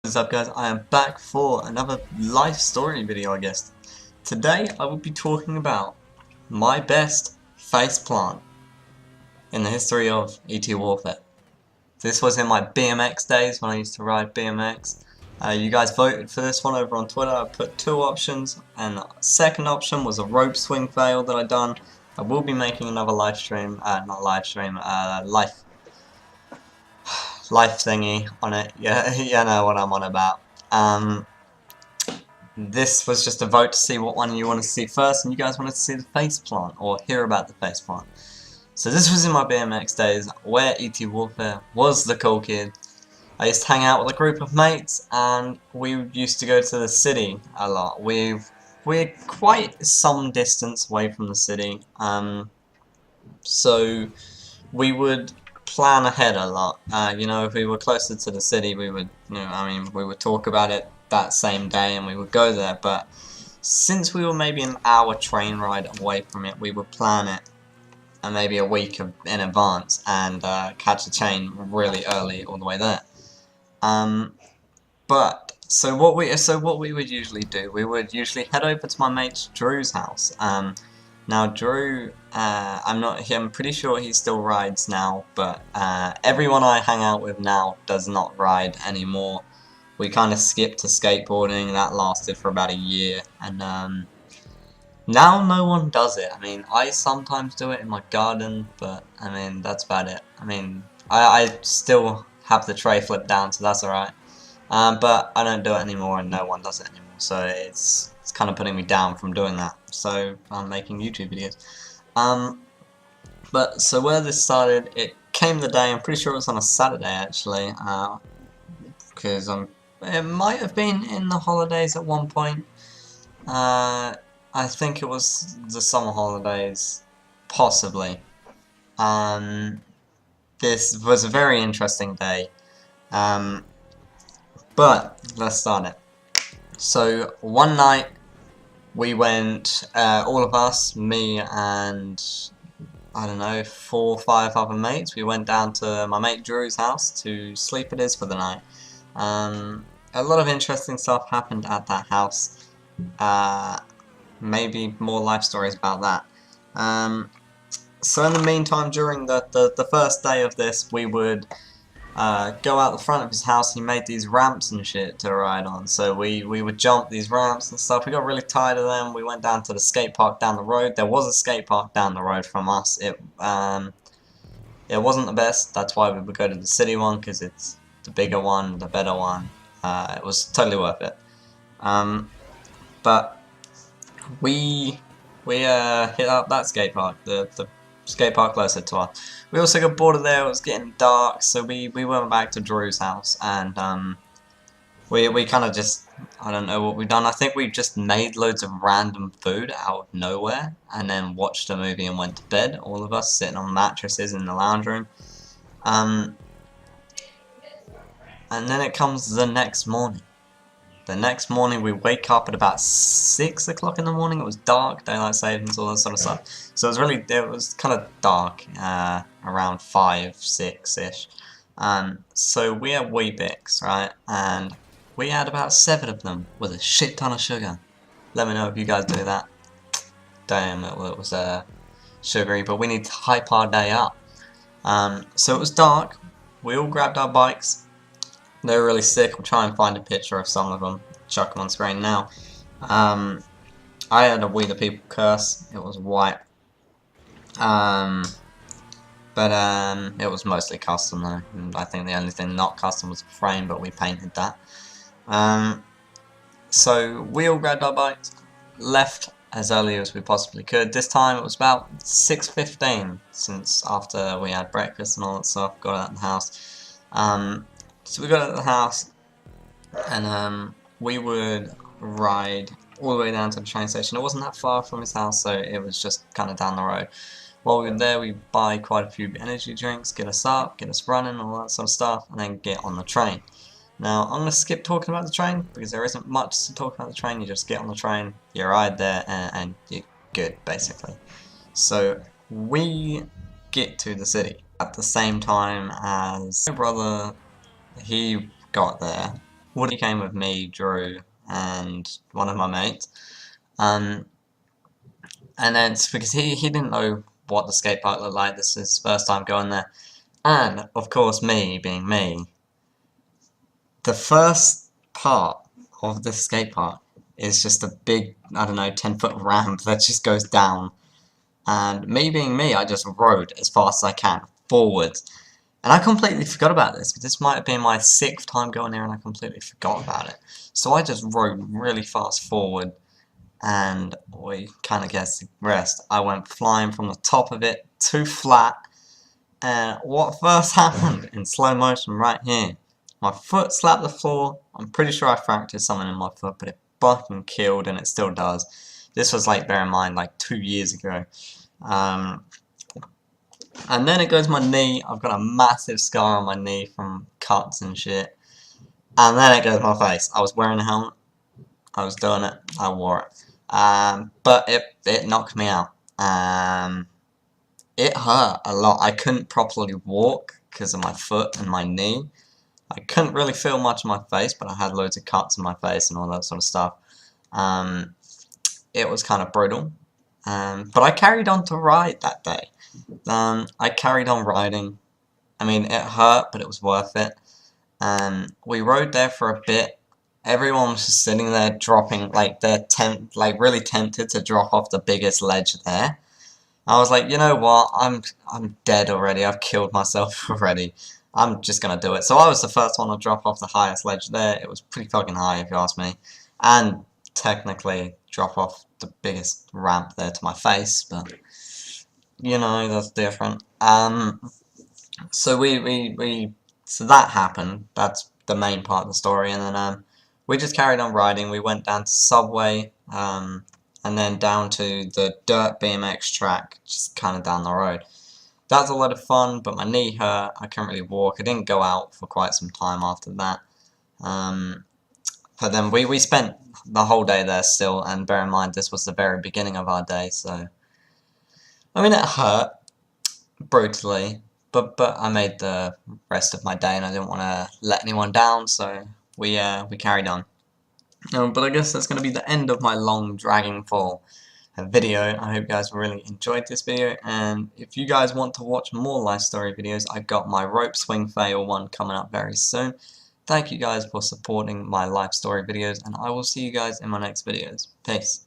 What's up guys, I am back for another life story video I guess. Today I will be talking about my best faceplant in the history of ETWarfare. This was in my BMX days when I used to ride BMX. You guys voted for this one over on Twitter. I put two options, and the second option was a rope swing fail that I done. I will be making another live stream, life thingy on it. Yeah, you know what I'm on about. This was just a vote to see what one you want to see first, and you guys wanted to see the faceplant or hear about the faceplant. So this was in my BMX days, where ETWarfare was the cool kid. I used to hang out with a group of mates, and we used to go to the city a lot. We're quite some distance away from the city, so we would plan ahead a lot. You know, if we were closer to the city, we would, we would talk about it that same day and we would go there. But since we were maybe an hour train ride away from it, we would plan it and maybe a week in advance and catch a train really early all the way there. So what we would usually do, we would usually head over to my mate Drew's house. Now Drew, I'm pretty sure he still rides now, but everyone I hang out with now does not ride anymore. We kind of skipped to skateboarding. That lasted for about a year, and now no one does it. I mean, I sometimes do it in my garden, but I mean that's about it. I mean, I still have the tray flipped down, so that's alright. But I don't do it anymore, and no one does it anymore. So it's kind of putting me down from doing that. So I'm making YouTube videos. But so where this started, it came the day. I'm pretty sure it was on a Saturday actually, because it might have been in the holidays at one point. I think it was the summer holidays, possibly. This was a very interesting day. But let's start it. So one night we went, all of us, me and I don't know, 4 or 5 other mates. We went down to my mate Drew's house to sleep it is for the night. A lot of interesting stuff happened at that house. Maybe more life stories about that. So in the meantime, during the first day of this, we would go out the front of his house. He made these ramps and shit to ride on, so we would jump these ramps and stuff. We got really tired of them. We went down to the skate park down the road. There was a skate park down the road from us. It wasn't the best. That's why we would go to the city one, because it's the bigger one, the better one. It was totally worth it. But we hit up that skate park, the skate park closer to us. We also got bored of there. It was getting dark, so we went back to Drew's house, and we kind of just, I don't know what we've done. I think we just made loads of random food out of nowhere and then watched a movie and went to bed, all of us sitting on mattresses in the lounge room. And then it comes the next morning. The next morning we wake up at about 6 o'clock in the morning. It was dark, daylight savings, all that sort of stuff. So it was kind of dark, around 5, 6-ish. So we had Weet-Bix, right? And we had about 7 of them with a shit ton of sugar. Let me know if you guys do that. Damn, it was sugary, but we need to hype our day up. So it was dark. We all grabbed our bikes. They were really sick. We'll try and find a picture of some of them. Chuck them on screen now. I had a We the People curse. It was white. But it was mostly custom though. And I think the only thing not custom was the frame, but we painted that. So we all grabbed our bikes, left as early as we possibly could. This time it was about 6:15, since after we had breakfast and all that stuff, got out of the house. So we got out of the house, and we would ride all the way down to the train station. It wasn't that far from his house, so it was just kind of down the road. While we were there, we'd buy quite a few energy drinks, get us up, get us running, all that sort of stuff, and then get on the train. Now, I'm going to skip talking about the train, because there isn't much to talk about the train. You just get on the train, you ride there, and you're good, basically. So, we get to the city at the same time as my brother. He got there Woody came with me, Drew, and one of my mates. And then it's because he didn't know what the skate park looked like. This is his first time going there. And, of course, me being me, the first part of the skate park is just a big, I don't know, 10-foot ramp that just goes down. And me being me, I just rode as fast as I can, forwards. And I completely forgot about this, because this might have been my 6th time going here and I completely forgot about it. So I just rode really fast forward, and we kind of guessed the rest. I went flying from the top of it to flat, and what first happened in slow motion right here, my foot slapped the floor. I'm pretty sure I fractured something in my foot, but it fucking killed, and it still does. This was, like, bear in mind, like 2 years ago. And then it goes my knee. I've got a massive scar on my knee from cuts and shit. And then it goes my face. I was wearing a helmet. I was doing it. I wore it. But it knocked me out. It hurt a lot. I couldn't properly walk because of my foot and my knee. I couldn't really feel much on my face, but I had loads of cuts on my face and all that sort of stuff. It was kind of brutal. But I carried on to ride that day. I carried on riding. I mean, it hurt, but it was worth it. We rode there for a bit. Everyone was just sitting there dropping, like, really tempted to drop off the biggest ledge there. I was like, you know what, I'm dead already, I've killed myself already. I'm just gonna do it. So I was the first one to drop off the highest ledge there. It was pretty fucking high, if you ask me. And technically drop off the biggest ramp there to my face, but you know, that's different. So so that happened. That's the main part of the story, and then we just carried on riding. We went down to Subway, and then down to the dirt BMX track, just kind of down the road. That was a lot of fun, but my knee hurt. I couldn't really walk. I didn't go out for quite some time after that. But then we spent the whole day there still, and bear in mind this was the very beginning of our day, so I mean, it hurt brutally, but I made the rest of my day, and I didn't want to let anyone down, so we carried on. But I guess that's going to be the end of my long, dragging full video. I hope you guys really enjoyed this video, and if you guys want to watch more life story videos, I've got my rope swing fail one coming up very soon. Thank you guys for supporting my life story videos, and I will see you guys in my next videos. Peace.